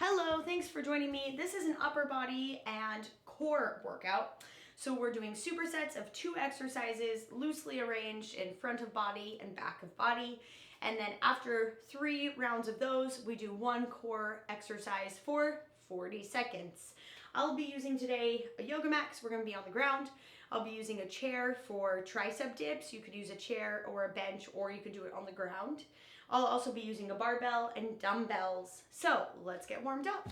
Hello, thanks for joining me. This is an upper body and core workout. So we're doing supersets of 2 exercises loosely arranged in front of body and back of body. And then after 3 rounds of those, we do 1 core exercise for 40 seconds. I'll be using today a yoga mat because we're going to be on the ground. I'll be using a chair for tricep dips. You could use a chair or a bench, or you could do it on the ground. I'll also be using a barbell and dumbbells. So let's get warmed up.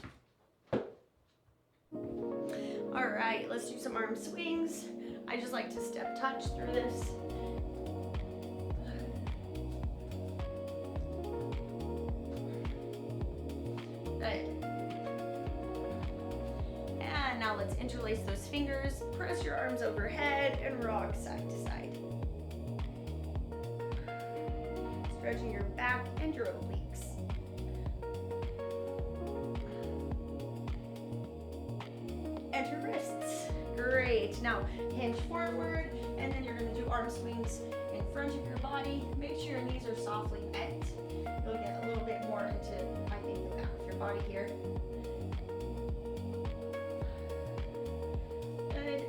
All right, let's do some arm swings. I just like to step touch through this. Good. And now let's interlace those fingers, press your arms overhead, and rock side to side. Stretching your back and your obliques. And your wrists. Great. Now hinge forward, and then you're going to do arm swings in front of your body. Make sure your knees are softly bent. You'll get a little bit more into, I think, the back of your body here. Good.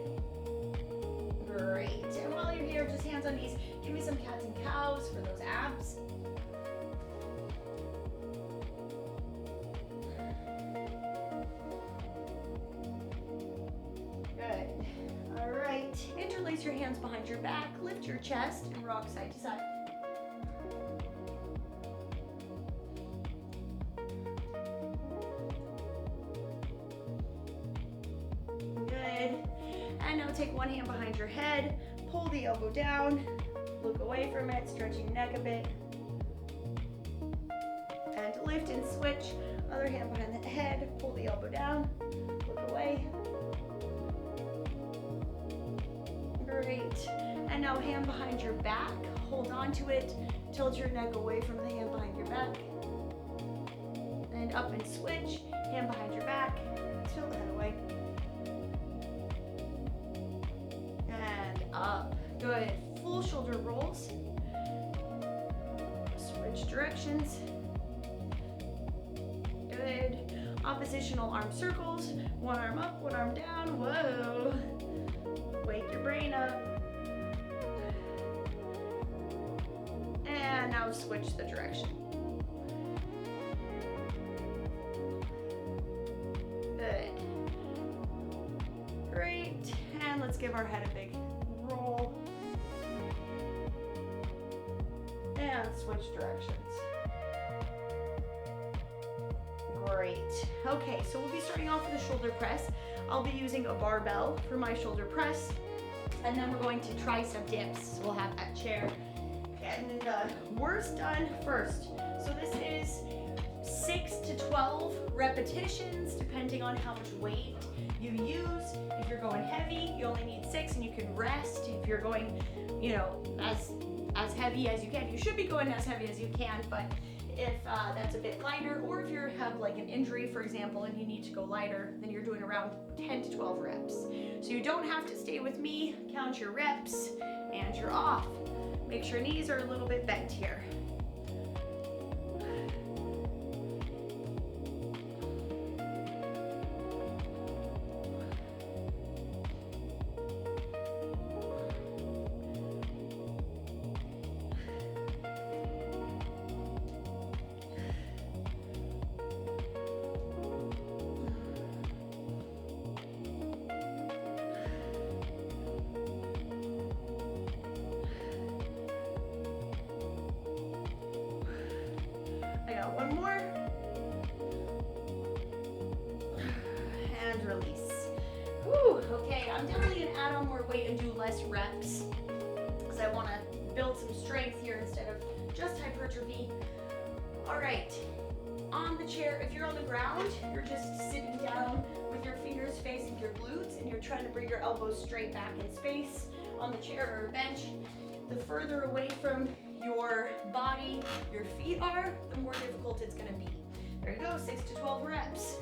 Great. And while you're here, just hands on knees. Give me some cats and cows for those abs. Interlace your hands behind your back, lift your chest, and rock side to side. Good. And now take one hand behind your head, pull the elbow down, look away from it, stretching your neck a bit. And lift and switch. Other hand behind the head, pull the elbow down, look away. Great. And now hand behind your back, hold on to it, tilt your neck away from the hand behind your back. And up and switch, hand behind your back, tilt that away. And up. Good. Full shoulder rolls. Switch directions. Good. Oppositional arm circles. One arm up, one arm down. Whoa. Wake your brain up. And now switch the direction. Good. Great. And let's give our head a big roll. And switch directions. Great. Okay, so we'll be starting off with a shoulder press. I'll be using a barbell for my shoulder press, and then we're going to tricep dips. So we'll have that chair, and worst done first. So this is 6 to 12 repetitions, depending on how much weight you use. If you're going heavy, you only need 6, and you can rest. If you're going, as heavy as you can, you should be going as heavy as you can, but if that's a bit lighter, or if you have like an injury, for example, and you need to go lighter, then you're doing around 10 to 12 reps. So you don't have to stay with me, count your reps, and you're off. Make sure knees are a little bit bent here. One more. And release. Whew, okay, I'm definitely gonna add on more weight and do less reps because I wanna build some strength here instead of just hypertrophy. All right, on the chair, if you're on the ground, you're just sitting down with your fingers facing your glutes and you're trying to bring your elbows straight back in space. On the chair or bench, the further away from your body your feet are, the more difficult it's going to be. There you go, 6 to 12 reps.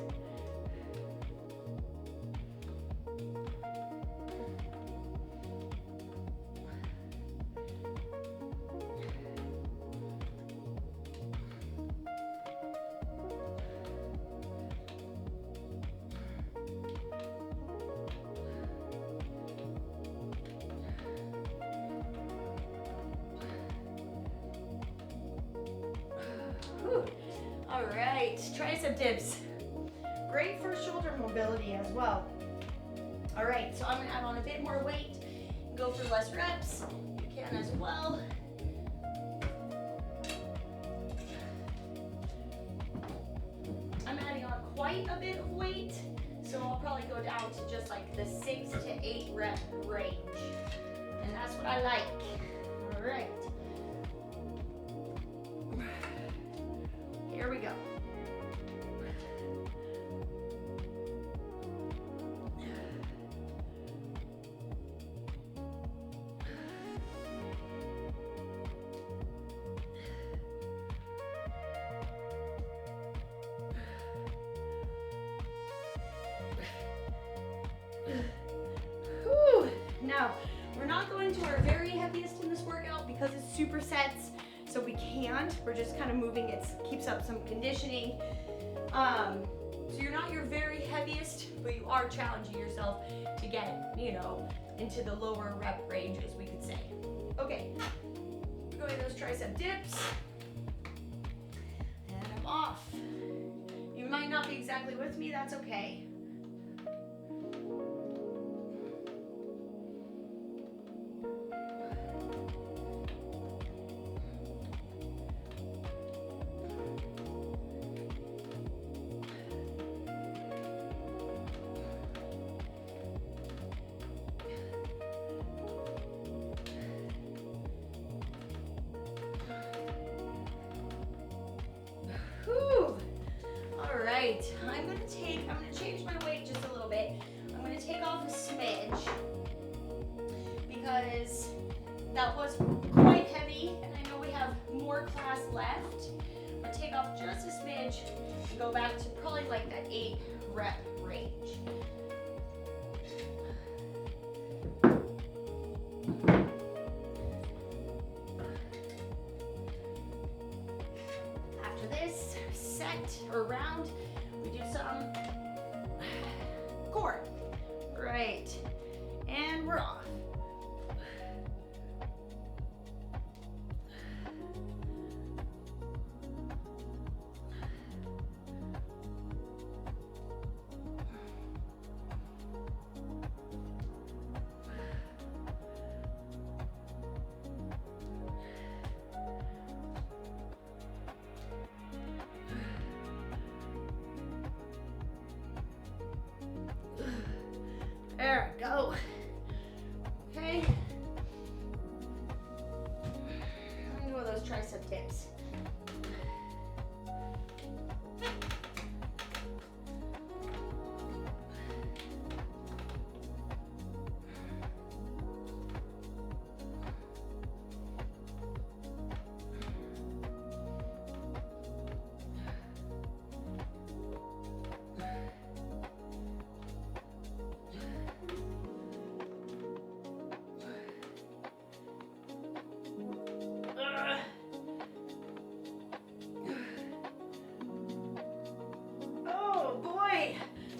right, tricep dips. Great for shoulder mobility as well. All right, so I'm gonna add on a bit more weight, go for less reps. You can as well. I'm adding on quite a bit of weight, so I'll probably go down to just like the 6 to 8 rep range. And that's what I like. All right. Here we go. Whew. Now, we're not going to our very heaviest in this workout because it's supersets, so we can't. We're just kind of moving it, keeps up some conditioning. So you're not your very heaviest, but you are challenging yourself to get, you know, into the lower rep ranges, we could say. Okay, we're going those tricep dips. And I'm off. You might not be exactly with me, that's okay. Whew. All right, I'm gonna change my weight just a little bit. I'm gonna take off a smidge because that was quite heavy and I know we have more class left. I'm gonna take off just a smidge and go back to probably like that 8 rep range. After this set or round, we do some core. Right, and we're off. There we go. Okay. I'm gonna do those tricep dips.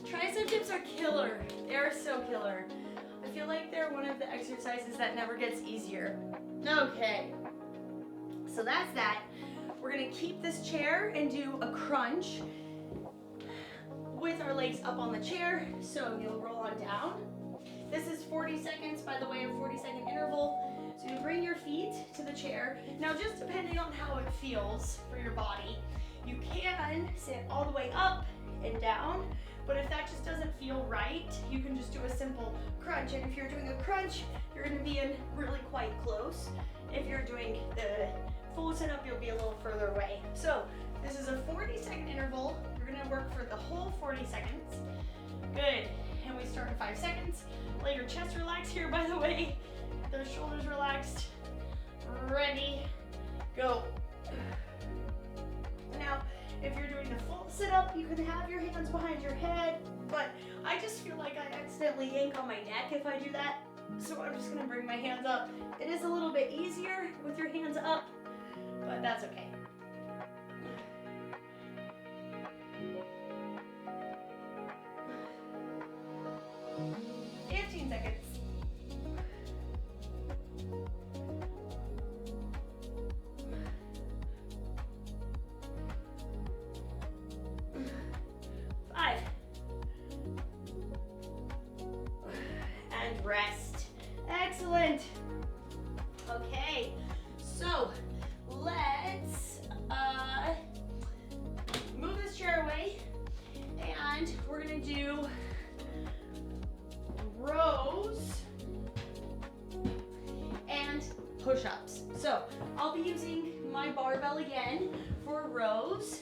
Tricep dips are killer. They're so killer. I feel like they're one of the exercises that never gets easier. Okay, so that's that. We're gonna keep this chair and do a crunch with our legs up on the chair. So you'll roll on down. This is 40 seconds, by the way, a 40-second interval. So you bring your feet to the chair. Now, just depending on how it feels for your body, you can sit all the way up and down. But if that just doesn't feel right, you can just do a simple crunch. And if you're doing a crunch, you're gonna be in really quite close. If you're doing the full sit-up, you'll be a little further away. So this is a 40-second interval. You're gonna work for the whole 40 seconds. Good, and we start in 5 seconds. Let your chest relax here, by the way. Those shoulders relaxed. Ready, go. Now, if you're doing the full sit-up, you can have your hands behind your head, but I just feel like I accidentally yank on my neck if I do that. So I'm just gonna bring my hands up. It is a little bit easier with your hands up, but that's okay. rest. Excellent. Okay, so let's move this chair away, and we're gonna do rows and push-ups. So I'll be using my barbell again for rows.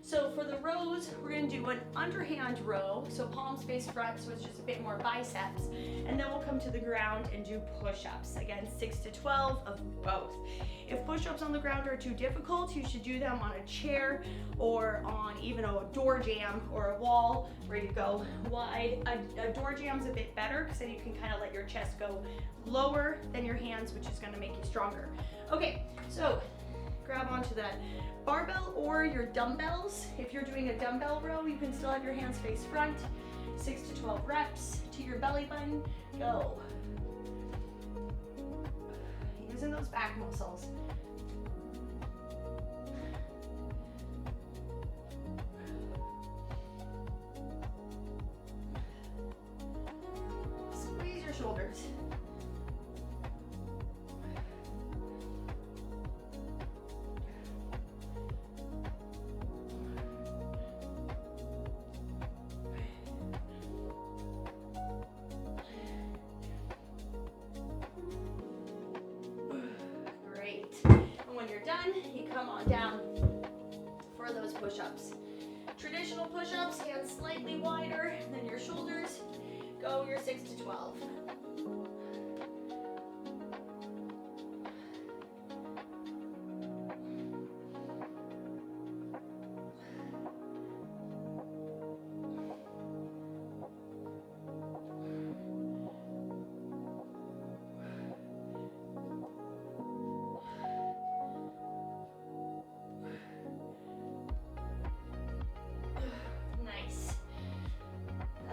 So for the rows, we're gonna do an underhand row, so palms face front, so it's just a bit more biceps. And then we'll come to the ground and do push-ups. Again, 6 to 12 of both. If push-ups on the ground are too difficult, you should do them on a chair or on even a door jamb or a wall where you go wide. A door jam's a bit better because then you can kind of let your chest go lower than your hands, which is gonna make you stronger. Okay, so grab onto that barbell or your dumbbells. If you're doing a dumbbell row, you can still have your hands face front. 6 to 12 reps to your belly button. Go. Using those back muscles. Squeeze your shoulders. Come on down for those push-ups. Traditional push-ups, hands slightly wider than your shoulders. Go your 6 to 12.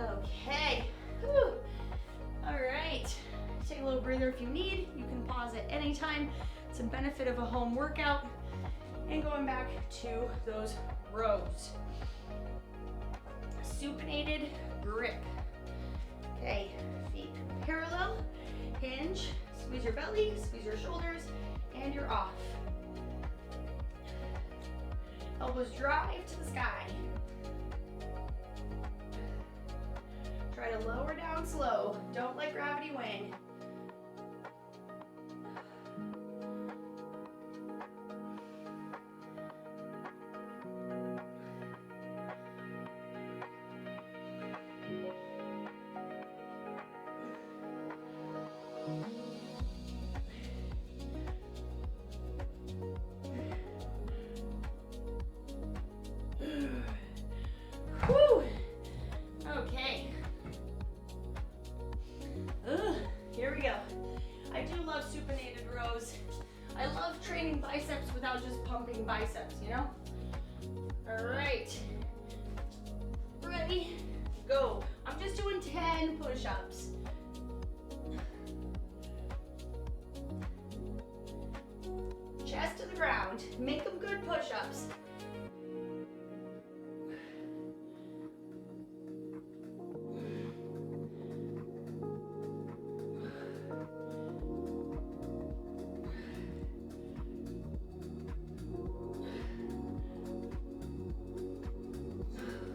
Okay. Whew. All right. Take a little breather if you need. You can pause at any time. It's a benefit of a home workout. And going back to those rows. Supinated grip. Okay, feet parallel, hinge, squeeze your belly, squeeze your shoulders, and you're off. Elbows drive to the sky. Try to lower down slow. Don't let gravity win. Whew. Okay. Here we go. I do love supinated rows. I love training biceps without just pumping biceps, you know? All right. Ready? Go. I'm just doing 10 push-ups. Chest to the ground. Make them good push-ups.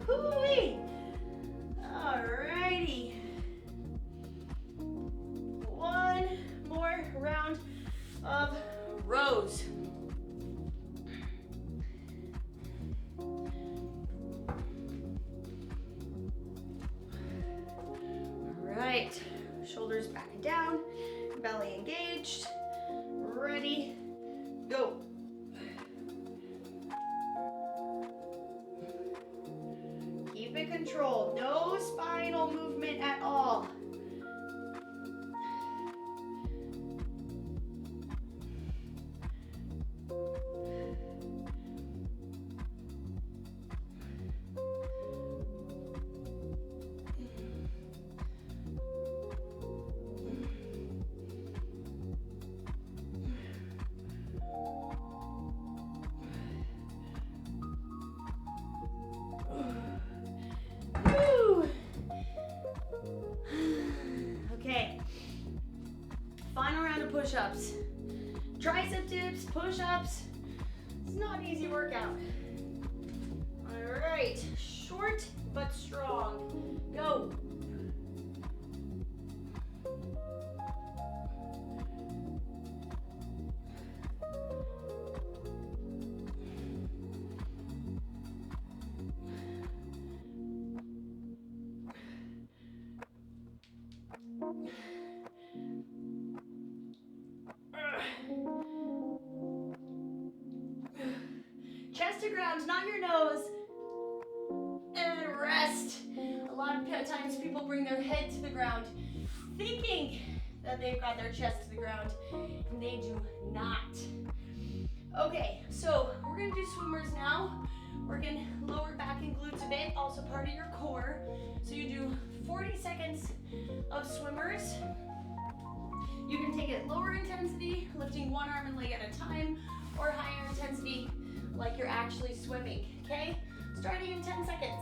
Hoo-wee. Alrighty. One more round of rows. Alright, shoulders back and down, belly engaged, ready, go. Keep it controlled, no spinal movement at all. Woo. push-ups. Tricep dips, push-ups. It's not an easy workout. All right, short but strong. Go. Chest to ground, not your nose. And rest. A lot of times people bring their head to the ground thinking that they've got their chest to the ground, and they do not. Okay, so we're gonna do swimmers now. We're gonna lower back and glutes a bit, also part of your core. So you do 40 seconds of swimmers. You can take it lower intensity, lifting one arm and leg at a time, or higher intensity, like you're actually swimming, okay? Starting in 10 seconds.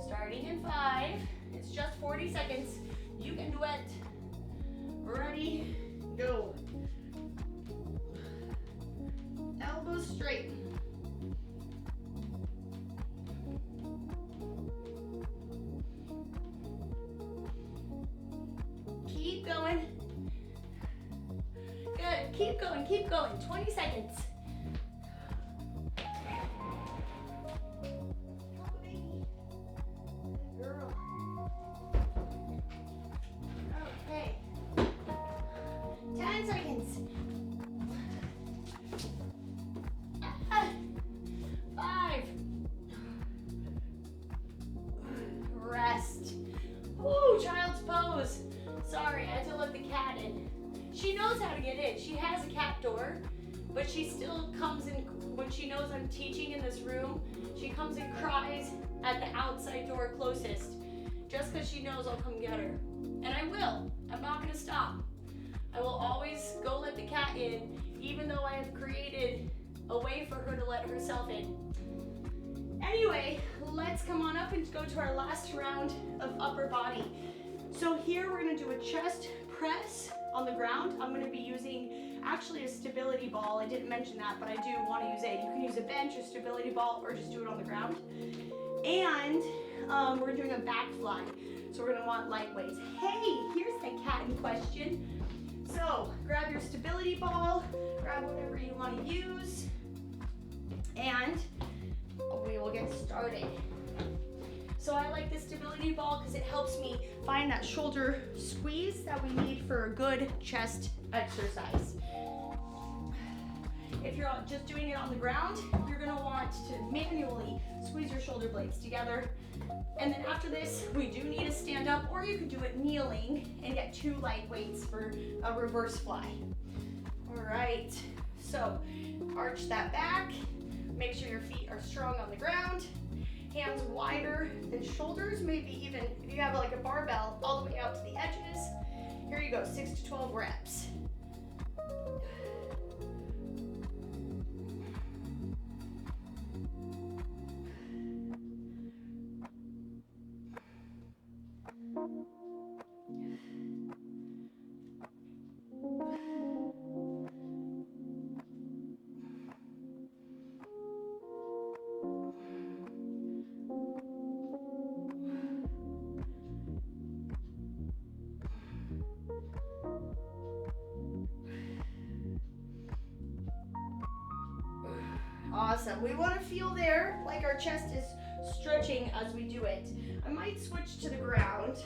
Starting in 5, it's just 40 seconds. You can do it. Ready, go. Elbows straight. Keep going. Good, keep going, 20 seconds. Girl. Okay. 10 seconds. 5. Rest. Ooh, child's pose. Sorry, I had to let the cat in. She knows how to get in. She has a cat door, but she still comes in when she knows I'm teaching in this room. She comes and cries at the outside door closest, just because she knows I'll come get her. And I will. I'm not gonna stop. I will always go let the cat in, even though I have created a way for her to let herself in. Anyway, let's come on up and go to our last round of upper body. So here we're gonna do a chest press on the ground. I'm gonna be using actually a stability ball. I didn't mention that, but I do wanna use it. You can use a bench, a stability ball, or just do it on the ground. And we're doing a back fly. So we're gonna want light weights. Hey, here's the cat in question. So grab your stability ball, grab whatever you wanna use, and we will get started. So I like the stability ball because it helps me find that shoulder squeeze that we need for a good chest exercise. If you're just doing it on the ground, you're gonna want to manually squeeze your shoulder blades together. And then after this, we do need to stand up, or you could do it kneeling and get 2 light weights for a reverse fly. All right, so arch that back. Make sure your feet are strong on the ground. Hands wider than shoulders, maybe even if you have like a barbell all the way out to the edges. Here you go, 6 to 12 reps. Awesome. We want to feel there like our chest is stretching as we do it. I might switch to the ground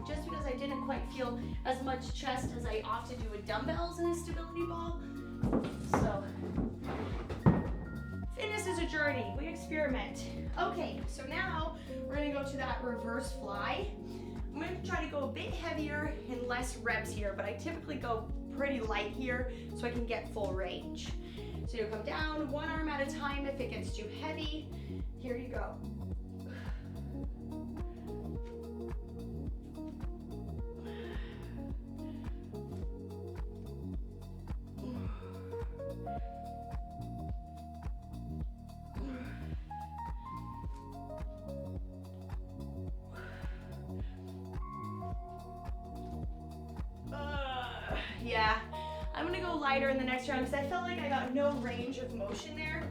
just because I didn't quite feel as much chest as I often do with dumbbells in a stability ball. So, fitness is a journey. We experiment. Okay, so now we're going to go to that reverse fly. I'm going to try to go a bit heavier and less reps here, but I typically go pretty light here so I can get full range. So you'll come down 1 arm at a time if it gets too heavy. Here you go. Yeah, I'm gonna go lighter in the next round because I felt like I got no range of motion there.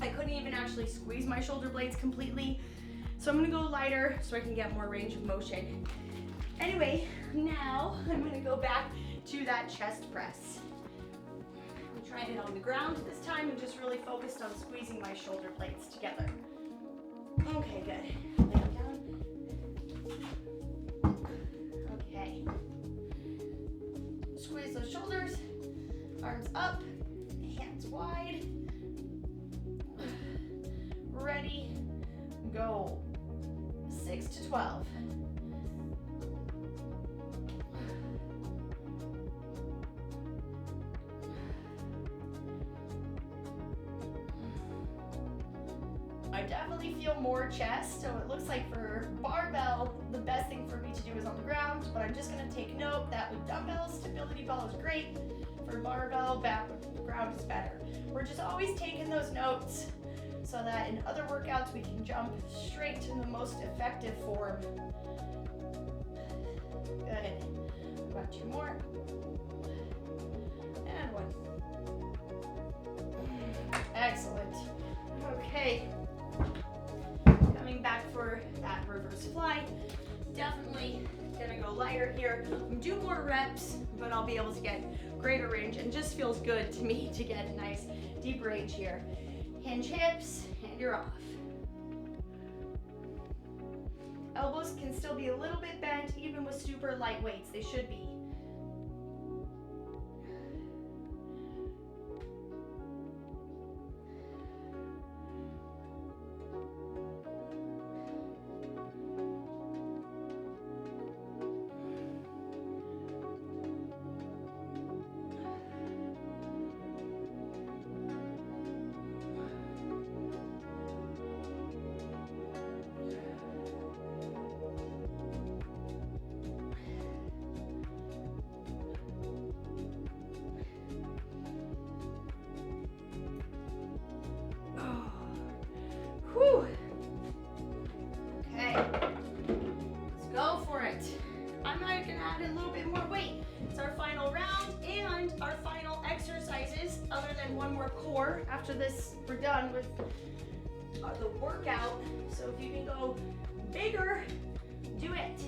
I couldn't even actually squeeze my shoulder blades completely. So I'm gonna go lighter so I can get more range of motion. Anyway, now I'm gonna go back to that chest press. I'm trying it on the ground this time and just really focused on squeezing my shoulder blades together. Okay, good. Lay down. Okay. Squeeze those shoulders, arms up, hands wide. Ready, go. 6 to 12. I definitely feel more chest, so it looks like for barbell, the best thing for me to do is on the ground, but I'm just gonna take note that with dumbbells, stability ball is great. For barbell, back the ground is better. We're just always taking those notes so that in other workouts we can jump straight to the most effective form. Good. Got 2 more. And 1. Excellent. Okay. Coming back for that reverse fly. Definitely gonna go lighter here. Do more reps, but I'll be able to get greater range, and just feels good to me to get a nice deep range here. Hinge hips, and you're off. Elbows can still be a little bit bent, even with super light weights. They should be. Whew. Okay, let's go for it. I'm gonna add a little bit more weight. It's our final round and our final exercises, other than one more core. After this, we're done with the workout. So if you can go bigger, do it.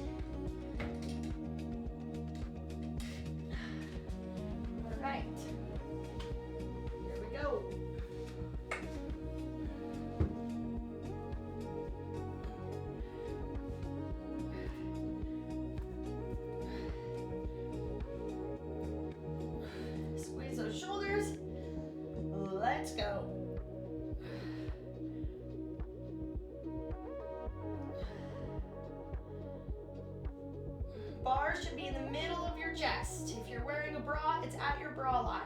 All right, here we go. Those shoulders. Let's go. Bars should be in the middle of your chest. If you're wearing a bra, it's at your bra line.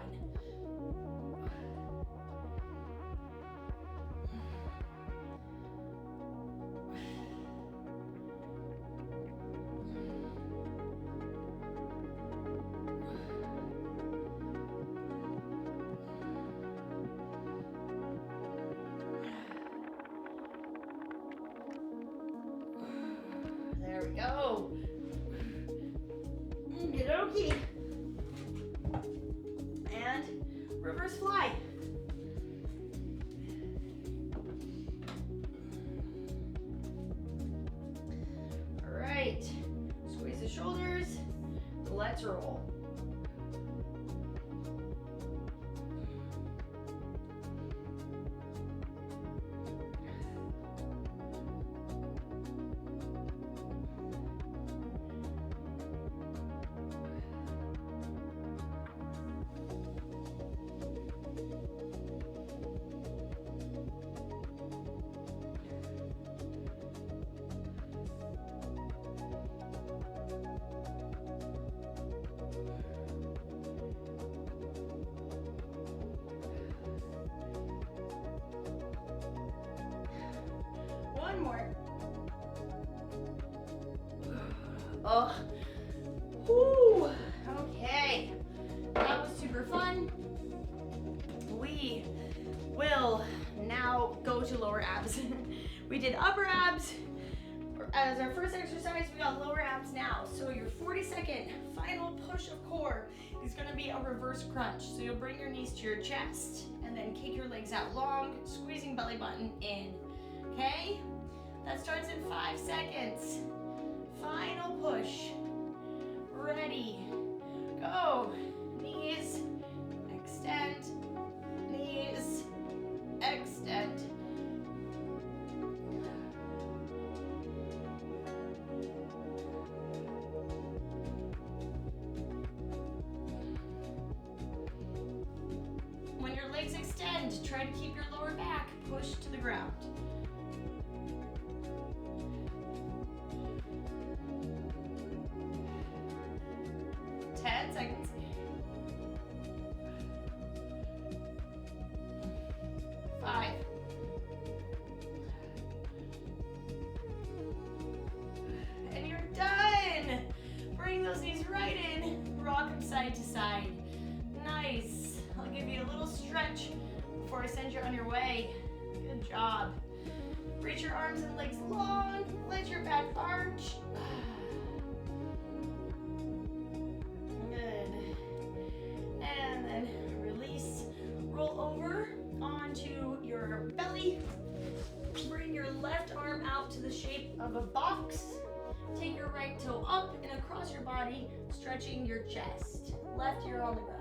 There we go. Okey-dokey. And reverse fly. All right. Squeeze the shoulders. Let's roll. One more. Oh, whew. Okay, that was super fun. We will now go to lower abs. We did upper abs as our first exercise, we got lower abs now. So your 40-second final push of core is gonna be a reverse crunch. So you'll bring your knees to your chest and then kick your legs out long, squeezing belly button in, okay? That starts in 5 seconds. Final push. Ready, go. Knees, extend, knees, extend. When your legs extend, try to keep your lower back pushed to the ground. 10 seconds. 5. And you're done. Bring those knees right in. Rock them side to side. Nice. I'll give you a little stretch before I send you on your way. Good job. Reach your arms and legs long. Let your back arch. Good. And then release. Roll over onto your belly. Bring your left arm out to the shape of a box. Take your right toe up and across your body, stretching your chest. Left ear on the ground.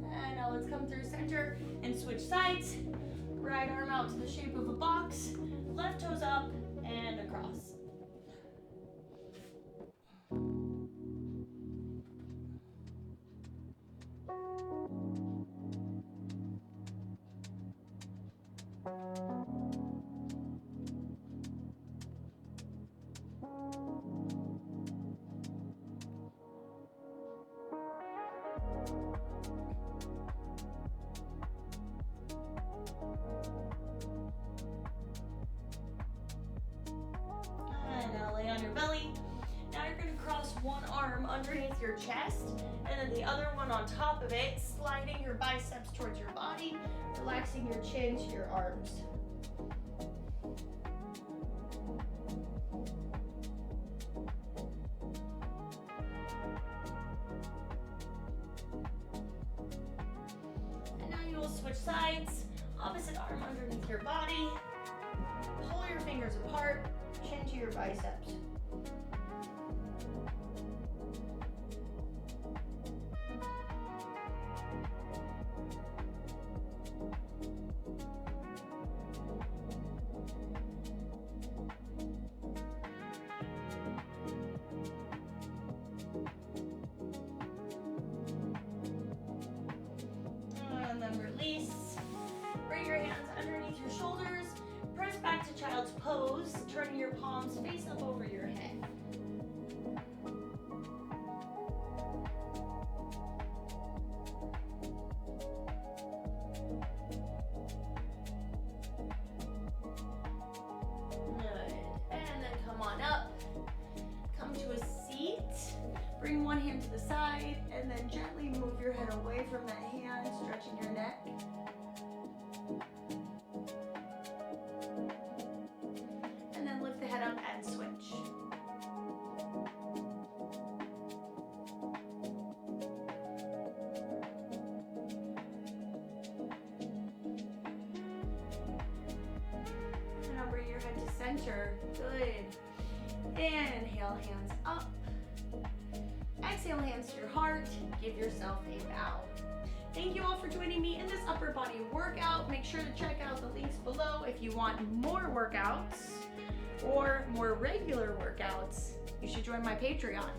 And now let's come through center and switch sides. Right arm out to the shape of a box. Left toes up and across. On your belly. Now you're going to cross one arm underneath your chest and then the other one on top of it, sliding your biceps towards your body, relaxing your chin to your arms. And now you will switch sides, opposite arm underneath your body, pull your fingers apart, chin to your biceps. And then release. Bring your hands underneath your shoulders. Press back to child's pose, turning your palms face up over your head. Good. And then come on up. Come to a seat. Bring one hand to the side and then gently move your head away from that hand, stretching your neck. Head up and switch. And now bring your head to center. Good. Inhale, hands up. Exhale, hands to your heart. Give yourself a bow. Thank you all for joining me in this upper body workout. Make sure to check out the links below if you want more workouts or more regular workouts. You should join my Patreon.